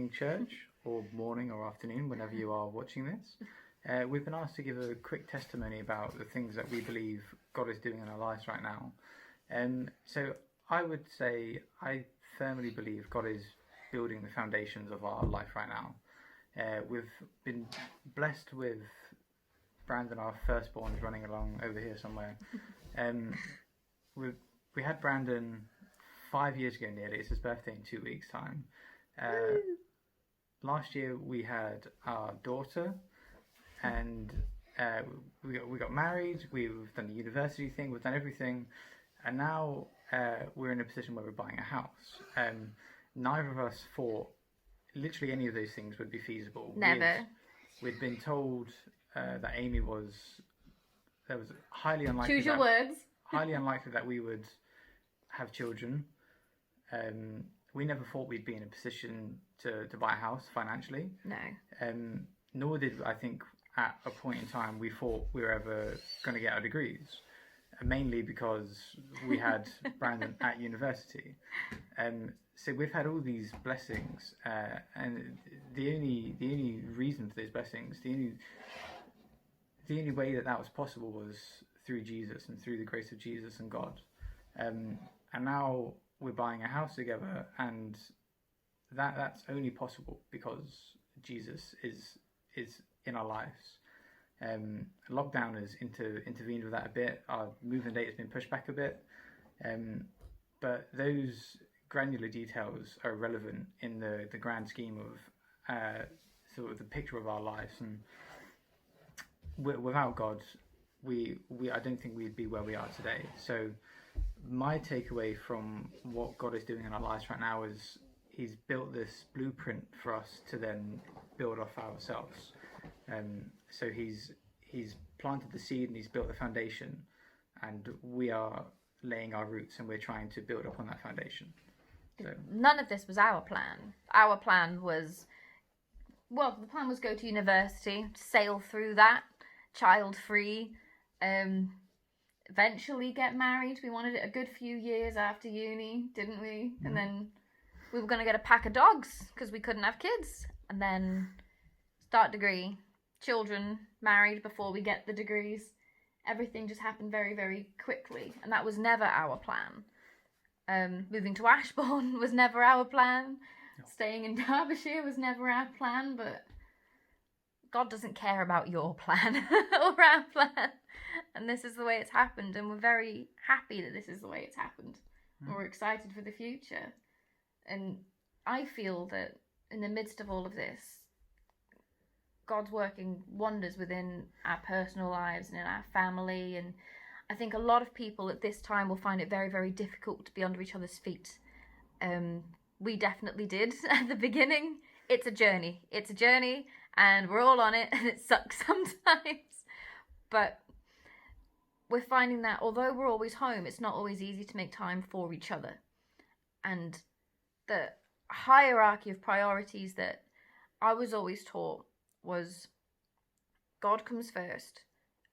evening, church, or morning or afternoon, whenever you are watching this. We've been asked to give a quick testimony about the things that we believe God is doing in our lives right now. So I would say I firmly believe God is building the foundations of our life right now. We've been blessed with Brandon, our firstborn, running along over here somewhere. We had Brandon 5 years ago nearly. It's his birthday in 2 weeks' time. Last year we had our daughter, and we got married. We've done the university thing. We've done everything, and now we're in a position where we're buying a house. Neither of us thought literally any of those things would be feasible. Never. We'd been told that Amy was highly unlikely. Choose your words. Highly unlikely that we would have children. We never thought we'd be in a position to buy a house financially. No. Nor did I think at a point in time we thought we were ever going to get our degrees. Mainly because we had Brandon at university. So we've had all these blessings, and the only reason for those blessings, the only way that was possible was through Jesus and through the grace of Jesus and God. And now we're buying a house together, and that's only possible because Jesus is in our lives. Lockdown has intervened with that a bit. Our moving date has been pushed back a bit, but those granular details are relevant in the grand scheme of sort of the picture of our lives. And without God, I don't think we'd be where we are today. So my takeaway from what God is doing in our lives right now is He's built this blueprint for us to then build off ourselves. So he's planted the seed and He's built the foundation, and we are laying our roots and we're trying to build upon that foundation. So none of this was our plan. Our plan was, the plan was go to university, sail through that, child-free, eventually get married. We wanted it a good few years after uni, didn't we? Mm-hmm. And then we were going to get a pack of dogs because we couldn't have kids. And then start degree, children, married before we get the degrees. Everything just happened very, very quickly. And that was never our plan. Moving to Ashbourne was never our plan. No. Staying in Derbyshire was never our plan. But God doesn't care about your plan or our plan. And this is the way it's happened. And we're very happy that this is the way it's happened. Mm. We're excited for the future. And I feel that in the midst of all of this, God's working wonders within our personal lives and in our family. And I think a lot of people at this time will find it very, very difficult to be under each other's feet. We definitely did at the beginning. It's a journey. And we're all on it, and it sucks sometimes. But we're finding that although we're always home, it's not always easy to make time for each other. And the hierarchy of priorities that I was always taught was God comes first,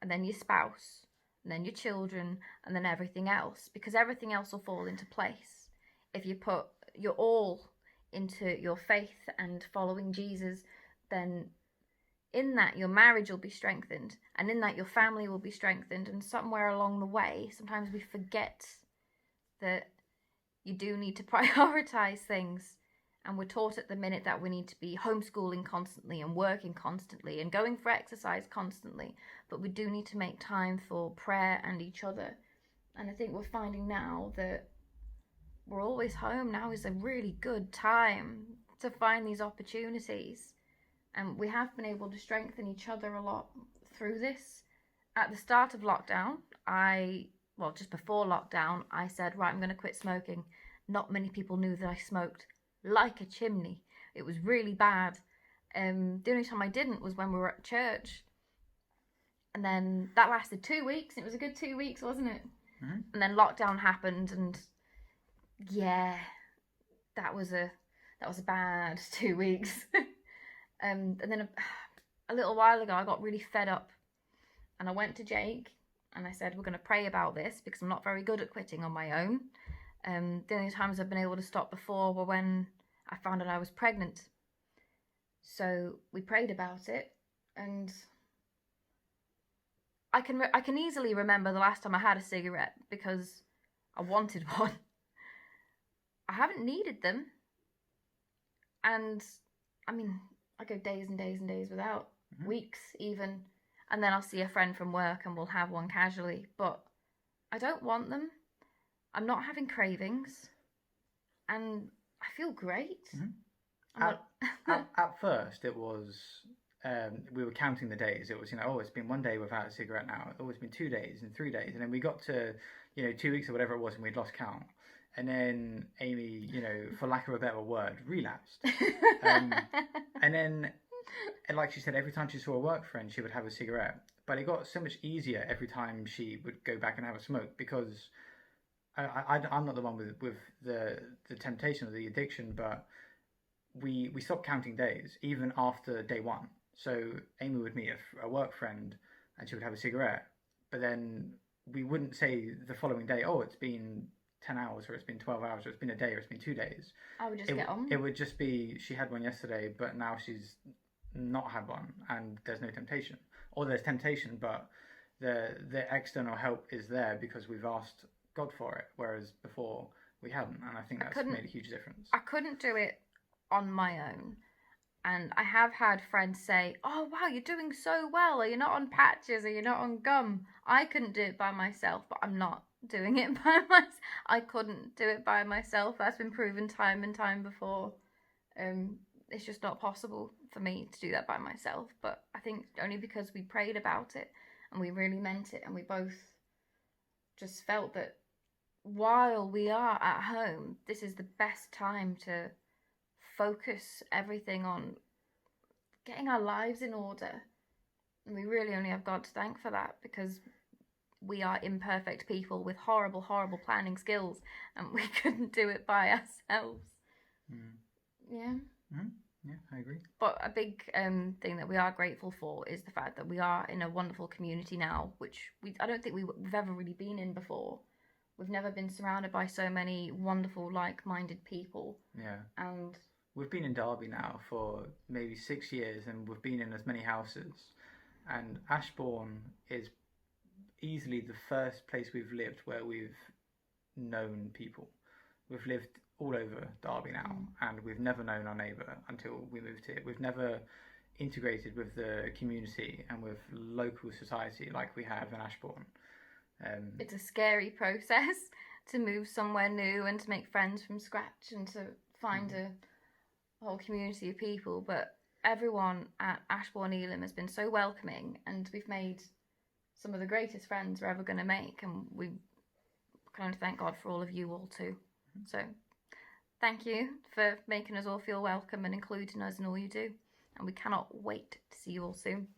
and then your spouse, and then your children, and then everything else, because everything else will fall into place. If you put your all into your faith and following Jesus, then in that your marriage will be strengthened, and in that your family will be strengthened. And somewhere along the way, sometimes we forget that you do need to prioritize things. And we're taught at the minute that we need to be homeschooling constantly and working constantly and going for exercise constantly. But we do need to make time for prayer and each other. And I think we're finding now that we're always home. Now is a really good time to find these opportunities. And we have been able to strengthen each other a lot through this. At the start of lockdown, just before lockdown, I said, right, I'm going to quit smoking. Not many people knew that I smoked like a chimney. It was really bad. The only time I didn't was when we were at church. And then that lasted 2 weeks. It was a good 2 weeks, wasn't it? Mm-hmm. And then lockdown happened, and yeah, that was a bad 2 weeks. And then a little while ago, I got really fed up, and I went to Jake and I said, we're going to pray about this because I'm not very good at quitting on my own. The only times I've been able to stop before were when I found out I was pregnant. So we prayed about it, and I can easily remember the last time I had a cigarette because I wanted one. I haven't needed them, and I mean, I go days and days and days without, weeks even, and then I'll see a friend from work and we'll have one casually, but I don't want them. I'm not having cravings, and I feel great. At first, it was we were counting the days. It was, oh, it's been 1 day without a cigarette now. Oh, it's been 2 days and 3 days, and then we got to 2 weeks or whatever it was, and we'd lost count. And then Amy, for lack of a better word, relapsed. And then, like she said, every time she saw a work friend, she would have a cigarette. But it got so much easier every time she would go back and have a smoke, because I'm not the one with the temptation or the addiction, but we stopped counting days even after day one. So Amy would meet a work friend and she would have a cigarette, but then we wouldn't say the following day, oh, it's been 10 hours or it's been 12 hours or it's been a day or it's been 2 days. I would just get on. It would just be, she had one yesterday, but now she's not had one, and there's no temptation. Or there's temptation, but the external help is there because we've asked God for it, whereas before we hadn't, and I think that's made a huge difference. I couldn't do it on my own, and I have had friends say, oh wow, you're doing so well, are you not on patches, are you not on gum? I couldn't do it by myself, but I'm not doing it by myself. I couldn't do it by myself. That's been proven time and time before. It's just not possible for me to do that by myself, but I think only because we prayed about it and we really meant it, and we both just felt that while we are at home, this is the best time to focus everything on getting our lives in order. And we really only have God to thank for that, because we are imperfect people with horrible, horrible planning skills, and we couldn't do it by ourselves. Yeah. Yeah, I agree. But a big thing that we are grateful for is the fact that we are in a wonderful community now, which I don't think we've ever really been in before. We've never been surrounded by so many wonderful, like-minded people. Yeah. And we've been in Derby now for maybe 6 years, and we've been in as many houses. And Ashbourne is easily the first place we've lived where we've known people. We've lived all over Derby now, and we've never known our neighbour until we moved here. We've never integrated with the community and with local society like we have in Ashbourne. It's a scary process to move somewhere new and to make friends from scratch and to find a whole community of people, but everyone at Ashbourne Elim has been so welcoming, and we've made some of the greatest friends we're ever going to make, and we can only thank God for all of you all too. So thank you for making us all feel welcome and including us in all you do, and we cannot wait to see you all soon.